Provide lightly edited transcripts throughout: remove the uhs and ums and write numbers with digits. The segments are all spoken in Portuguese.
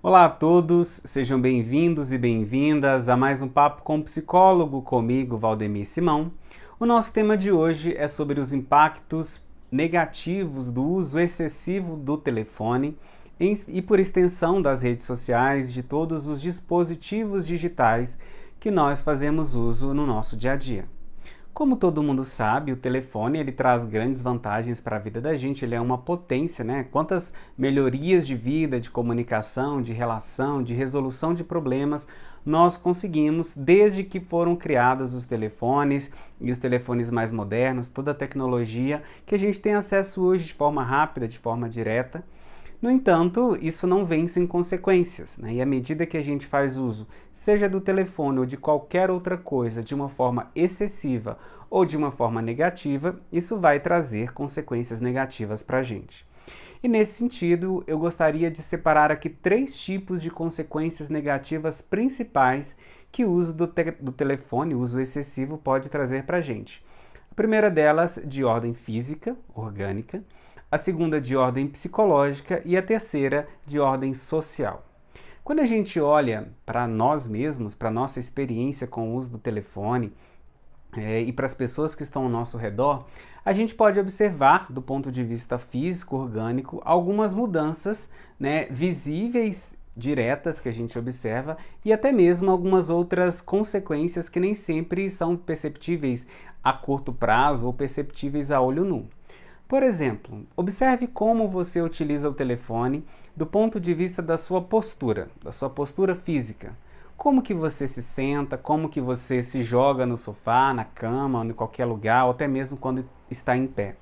Olá a todos, sejam bem-vindos e bem-vindas a mais um Papo com o Psicólogo, comigo, Valdemir Simão. O nosso tema de hoje é sobre os impactos negativos do uso excessivo do telefone e, por extensão, das redes sociais, de todos os dispositivos digitais que nós fazemos uso no nosso dia a dia. Como todo mundo sabe, o telefone ele traz grandes vantagens para a vida da gente, ele é uma potência, né? Quantas melhorias de vida, de comunicação, de relação, de resolução de problemas nós conseguimos desde que foram criados os telefones e os telefones mais modernos, toda a tecnologia que a gente tem acesso hoje de forma rápida, de forma direta. No entanto, isso não vem sem consequências, né? E à medida que a gente faz uso, seja do telefone ou de qualquer outra coisa, de uma forma excessiva ou de uma forma negativa, isso vai trazer consequências negativas para a gente. E nesse sentido, eu gostaria de separar aqui 3 tipos de consequências negativas principais que o uso do telefone, o uso excessivo, pode trazer para a gente. A primeira delas, de ordem física, orgânica, a segunda de ordem psicológica e a terceira de ordem social. Quando a gente olha para nós mesmos, para a nossa experiência com o uso do telefone e para as pessoas que estão ao nosso redor, a gente pode observar, do ponto de vista físico, orgânico, algumas mudanças, né, visíveis, diretas que a gente observa e até mesmo algumas outras consequências que nem sempre são perceptíveis a curto prazo ou perceptíveis a olho nu. Por exemplo, observe como você utiliza o telefone do ponto de vista da sua postura física. Como que você se senta, como que você se joga no sofá, na cama, ou em qualquer lugar, ou até mesmo quando está em pé.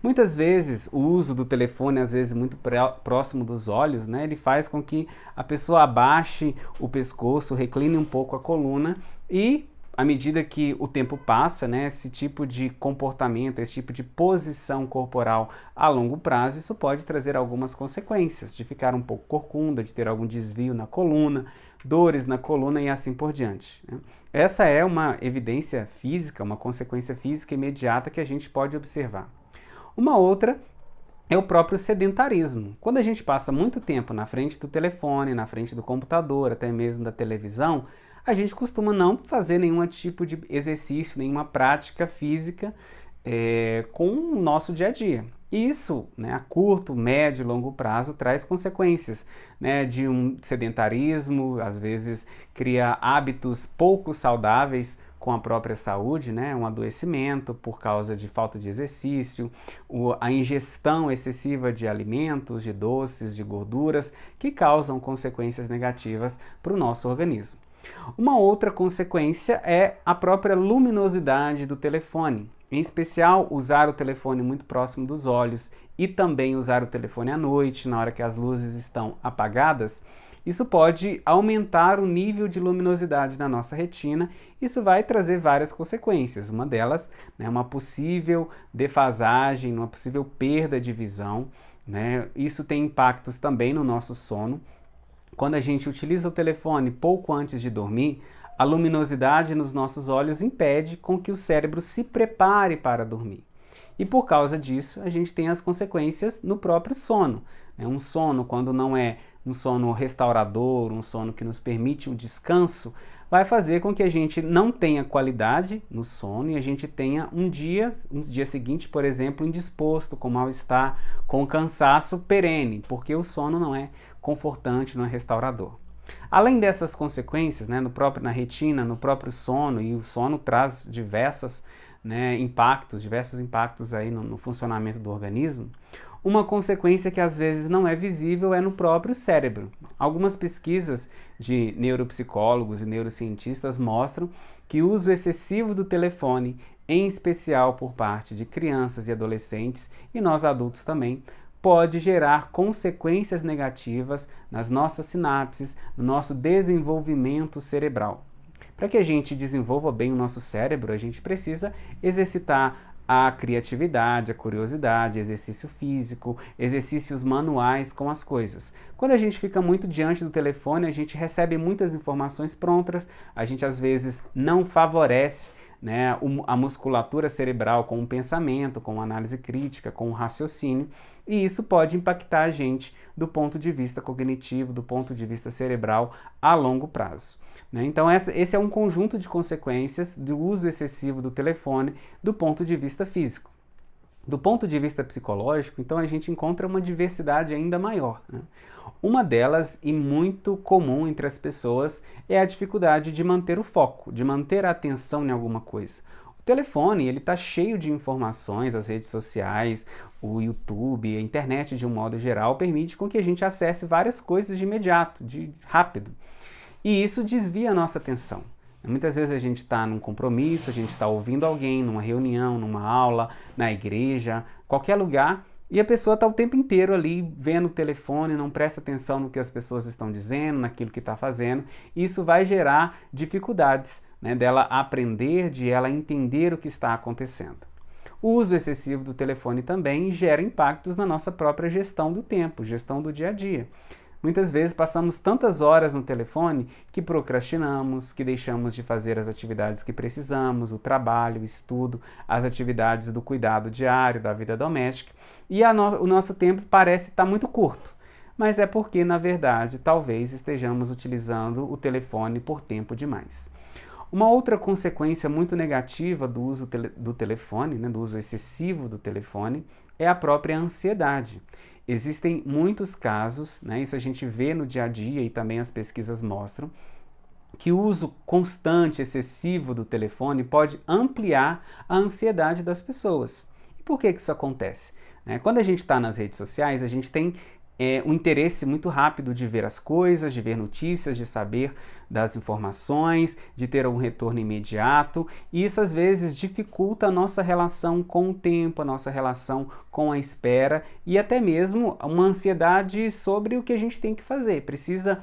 Muitas vezes o uso do telefone, às vezes muito próximo dos olhos, né, ele faz com que a pessoa abaixe o pescoço, recline um pouco a coluna e à medida que o tempo passa, né, esse tipo de comportamento, esse tipo de posição corporal a longo prazo, isso pode trazer algumas consequências, de ficar um pouco corcunda, de ter algum desvio na coluna, dores na coluna e assim por diante, né? Essa é uma evidência física, uma consequência física imediata que a gente pode observar. Uma outra é o próprio sedentarismo. Quando a gente passa muito tempo na frente do telefone, na frente do computador, até mesmo da televisão, a gente costuma não fazer nenhum tipo de exercício, nenhuma prática física com o nosso dia a dia. Isso, né, a curto, médio e longo prazo traz consequências, né, de um sedentarismo, às vezes cria hábitos pouco saudáveis com a própria saúde, né, um adoecimento por causa de falta de exercício, a ingestão excessiva de alimentos, de doces, de gorduras, que causam consequências negativas para o nosso organismo. Uma outra consequência é a própria luminosidade do telefone, em especial usar o telefone muito próximo dos olhos e também usar o telefone à noite, na hora que as luzes estão apagadas. Isso pode aumentar o nível de luminosidade na nossa retina. Isso vai trazer várias consequências. Uma delas, né, uma possível defasagem, uma possível perda de visão, né? Isso tem impactos também no nosso sono. Quando a gente utiliza o telefone pouco antes de dormir, a luminosidade nos nossos olhos impede com que o cérebro se prepare para dormir. E por causa disso, a gente tem as consequências no próprio sono. Um sono, quando não é um sono restaurador, um sono que nos permite um descanso, vai fazer com que a gente não tenha qualidade no sono e a gente tenha um dia seguinte, por exemplo, indisposto, com mal-estar, com cansaço perene, porque o sono não é confortante, não é restaurador. Além dessas consequências, né, na retina, no próprio sono, e o sono traz diversos impactos aí no funcionamento do organismo, uma consequência que às vezes não é visível é no próprio cérebro. Algumas pesquisas de neuropsicólogos e neurocientistas mostram que o uso excessivo do telefone, em especial por parte de crianças e adolescentes, e nós adultos também, pode gerar consequências negativas nas nossas sinapses, no nosso desenvolvimento cerebral. Para que a gente desenvolva bem o nosso cérebro, a gente precisa exercitar a criatividade, a curiosidade, exercício físico, exercícios manuais com as coisas. Quando a gente fica muito diante do telefone, a gente recebe muitas informações prontas, a gente às vezes não favorece né, a musculatura cerebral com o pensamento, com a análise crítica, com o raciocínio, e isso pode impactar a gente do ponto de vista cognitivo, do ponto de vista cerebral a longo prazo, né? Então esse é um conjunto de consequências do uso excessivo do telefone do ponto de vista físico. Do ponto de vista psicológico, então a gente encontra uma diversidade ainda maior, né? Uma delas, e muito comum entre as pessoas, é a dificuldade de manter o foco, de manter a atenção em alguma coisa. O telefone, ele está cheio de informações, as redes sociais, o YouTube, a internet de um modo geral, permite com que a gente acesse várias coisas de imediato, de rápido. E isso desvia a nossa atenção. Muitas vezes a gente está num compromisso, a gente está ouvindo alguém numa reunião, numa aula, na igreja, qualquer lugar, e a pessoa está o tempo inteiro ali vendo o telefone, não presta atenção no que as pessoas estão dizendo, naquilo que está fazendo, e isso vai gerar dificuldades, né, dela aprender, de ela entender o que está acontecendo. O uso excessivo do telefone também gera impactos na nossa própria gestão do tempo, gestão do dia a dia. Muitas vezes passamos tantas horas no telefone que procrastinamos, que deixamos de fazer as atividades que precisamos, o trabalho, o estudo, as atividades do cuidado diário, da vida doméstica, e o nosso tempo parece estar muito curto. Mas é porque, na verdade, talvez estejamos utilizando o telefone por tempo demais. Uma outra consequência muito negativa do uso do telefone, né, do uso excessivo do telefone, é a própria ansiedade. Existem muitos casos, né, isso a gente vê no dia a dia e também as pesquisas mostram, que o uso constante, excessivo do telefone pode ampliar a ansiedade das pessoas. E por que isso acontece? Quando a gente está nas redes sociais, a gente tem um interesse muito rápido de ver as coisas, de ver notícias, de saber das informações, de ter um retorno imediato, e isso às vezes dificulta a nossa relação com o tempo, a nossa relação com a espera e até mesmo uma ansiedade sobre o que a gente tem que fazer. Precisa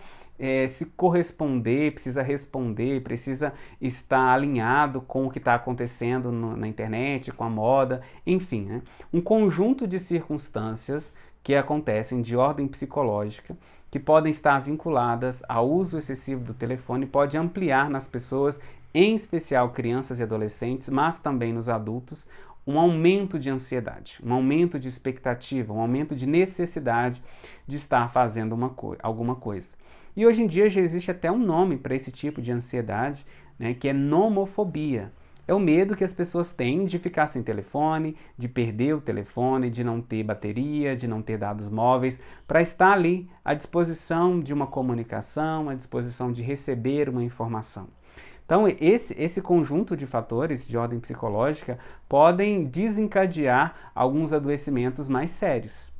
se corresponder, precisa responder, precisa estar alinhado com o que está acontecendo na internet, com a moda, enfim, né? Um conjunto de circunstâncias que acontecem de ordem psicológica, que podem estar vinculadas ao uso excessivo do telefone, pode ampliar nas pessoas, em especial crianças e adolescentes, mas também nos adultos, um aumento de ansiedade, um aumento de expectativa, um aumento de necessidade de estar fazendo alguma coisa. E hoje em dia já existe até um nome para esse tipo de ansiedade, né, que é nomofobia. É o medo que as pessoas têm de ficar sem telefone, de perder o telefone, de não ter bateria, de não ter dados móveis, para estar ali à disposição de uma comunicação, à disposição de receber uma informação. Então, esse conjunto de fatores de ordem psicológica podem desencadear alguns adoecimentos mais sérios.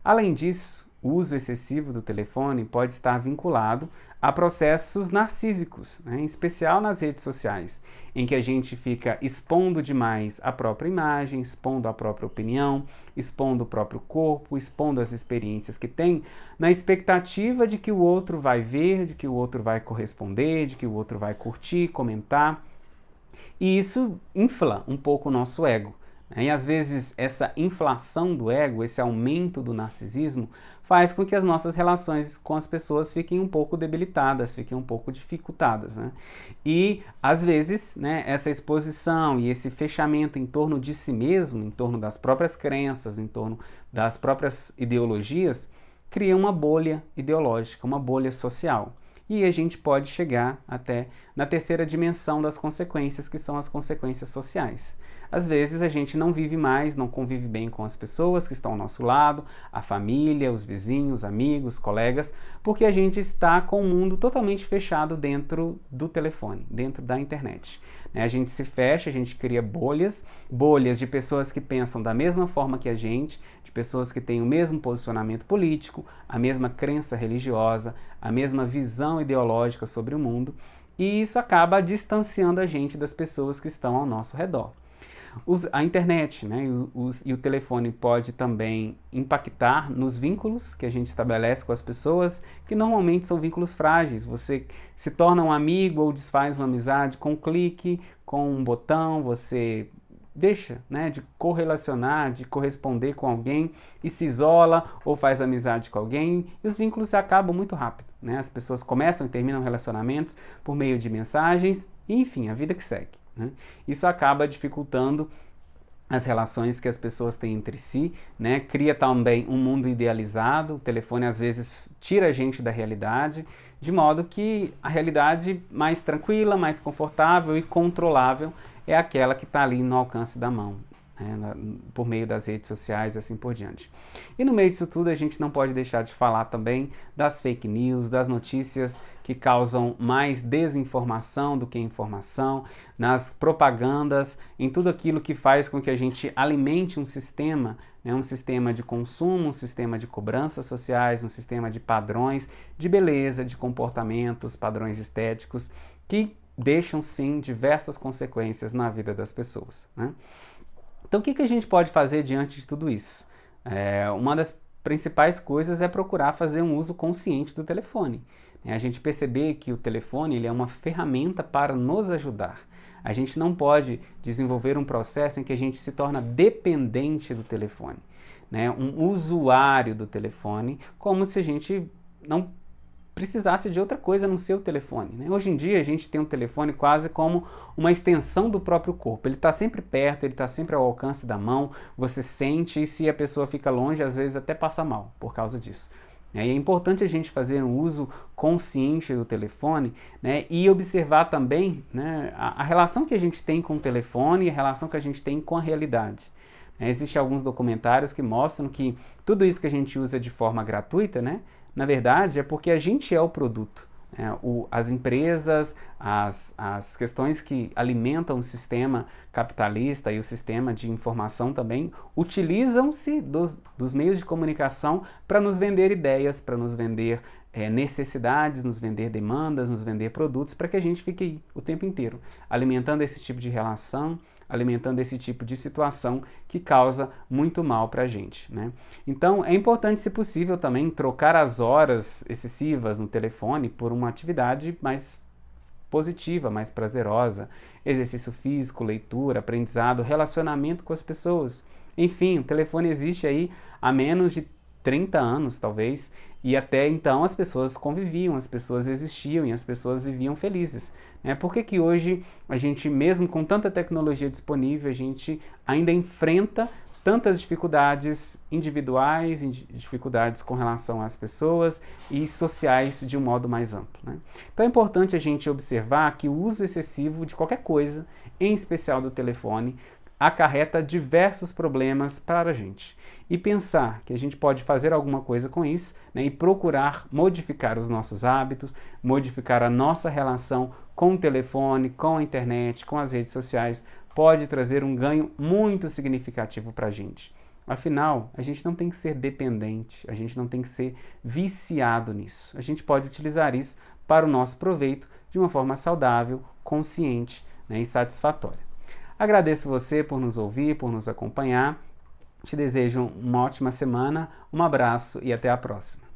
Além disso, o uso excessivo do telefone pode estar vinculado a processos narcísicos, né, em especial nas redes sociais, em que a gente fica expondo demais a própria imagem, expondo a própria opinião, expondo o próprio corpo, expondo as experiências que tem, na expectativa de que o outro vai ver, de que o outro vai corresponder, de que o outro vai curtir, comentar. E isso infla um pouco o nosso ego. E às vezes essa inflação do ego, esse aumento do narcisismo, faz com que as nossas relações com as pessoas fiquem um pouco debilitadas, fiquem um pouco dificultadas, né? E às vezes, né, essa exposição e esse fechamento em torno de si mesmo, em torno das próprias crenças, em torno das próprias ideologias, cria uma bolha ideológica, uma bolha social. E a gente pode chegar até na terceira dimensão das consequências, que são as consequências sociais. Às vezes a gente não vive mais, não convive bem com as pessoas que estão ao nosso lado, a família, os vizinhos, amigos, colegas, porque a gente está com o mundo totalmente fechado dentro do telefone, dentro da internet. A gente se fecha, a gente cria bolhas de pessoas que pensam da mesma forma que a gente, de pessoas que têm o mesmo posicionamento político, a mesma crença religiosa, a mesma visão ideológica sobre o mundo, e isso acaba distanciando a gente das pessoas que estão ao nosso redor. A internet, né, e o telefone pode também impactar nos vínculos que a gente estabelece com as pessoas, que normalmente são vínculos frágeis. Você se torna um amigo ou desfaz uma amizade com um clique, com um botão, você deixa, né, de correlacionar, de corresponder com alguém e se isola ou faz amizade com alguém, e os vínculos acabam muito rápido, né? As pessoas começam e terminam relacionamentos por meio de mensagens, e enfim, a vida que segue. né? Isso acaba dificultando as relações que as pessoas têm entre si, né? Cria também um mundo idealizado. O telefone às vezes tira a gente da realidade, de modo que a realidade mais tranquila, mais confortável e controlável é aquela que está ali no alcance da mão, né? Por meio das redes sociais e assim por diante. E no meio disso tudo a gente não pode deixar de falar também das fake news, das notícias que causam mais desinformação do que informação, nas propagandas, em tudo aquilo que faz com que a gente alimente um sistema, né, um sistema de consumo, um sistema de cobranças sociais, um sistema de padrões de beleza, de comportamentos, padrões estéticos, que deixam sim diversas consequências na vida das pessoas, né? Então o que a gente pode fazer diante de tudo isso? Uma das principais coisas é procurar fazer um uso consciente do telefone. A gente perceber que o telefone ele é uma ferramenta para nos ajudar. A gente não pode desenvolver um processo em que a gente se torna dependente do telefone, né? Um usuário do telefone, como se a gente não precisasse de outra coisa no seu telefone, né? Hoje em dia a gente tem um telefone quase como uma extensão do próprio corpo. Ele está sempre perto, ele está sempre ao alcance da mão, você sente, e se a pessoa fica longe, às vezes até passa mal por causa disso. E é importante a gente fazer um uso consciente do telefone, né, e observar também, né, a relação que a gente tem com o telefone e a relação que a gente tem com a realidade. Existem alguns documentários que mostram que tudo isso que a gente usa de forma gratuita, né, na verdade é porque a gente é o produto. As empresas, as questões que alimentam o sistema capitalista e o sistema de informação também utilizam-se dos meios de comunicação para nos vender ideias, para nos vender necessidades, nos vender demandas, nos vender produtos, para que a gente fique aí o tempo inteiro alimentando esse tipo de relação, alimentando esse tipo de situação que causa muito mal para a gente, né? Então é importante, se possível, também trocar as horas excessivas no telefone por uma atividade mais positiva, mais prazerosa, exercício físico, leitura, aprendizado, relacionamento com as pessoas. Enfim, o telefone existe aí há menos de 30 anos, talvez, e até então as pessoas conviviam, as pessoas existiam e as pessoas viviam felizes. Por que hoje a gente, mesmo com tanta tecnologia disponível, a gente ainda enfrenta tantas dificuldades individuais, dificuldades com relação às pessoas e sociais de um modo mais amplo, né? Então é importante a gente observar que o uso excessivo de qualquer coisa, em especial do telefone, acarreta diversos problemas para a gente. E pensar que a gente pode fazer alguma coisa com isso, né, e procurar modificar os nossos hábitos, modificar a nossa relação com o telefone, com a internet, com as redes sociais, pode trazer um ganho muito significativo para a gente. Afinal, a gente não tem que ser dependente, a gente não tem que ser viciado nisso. A gente pode utilizar isso para o nosso proveito de uma forma saudável, consciente, né, e satisfatória. Agradeço você por nos ouvir, por nos acompanhar. Te desejo uma ótima semana, um abraço e até a próxima.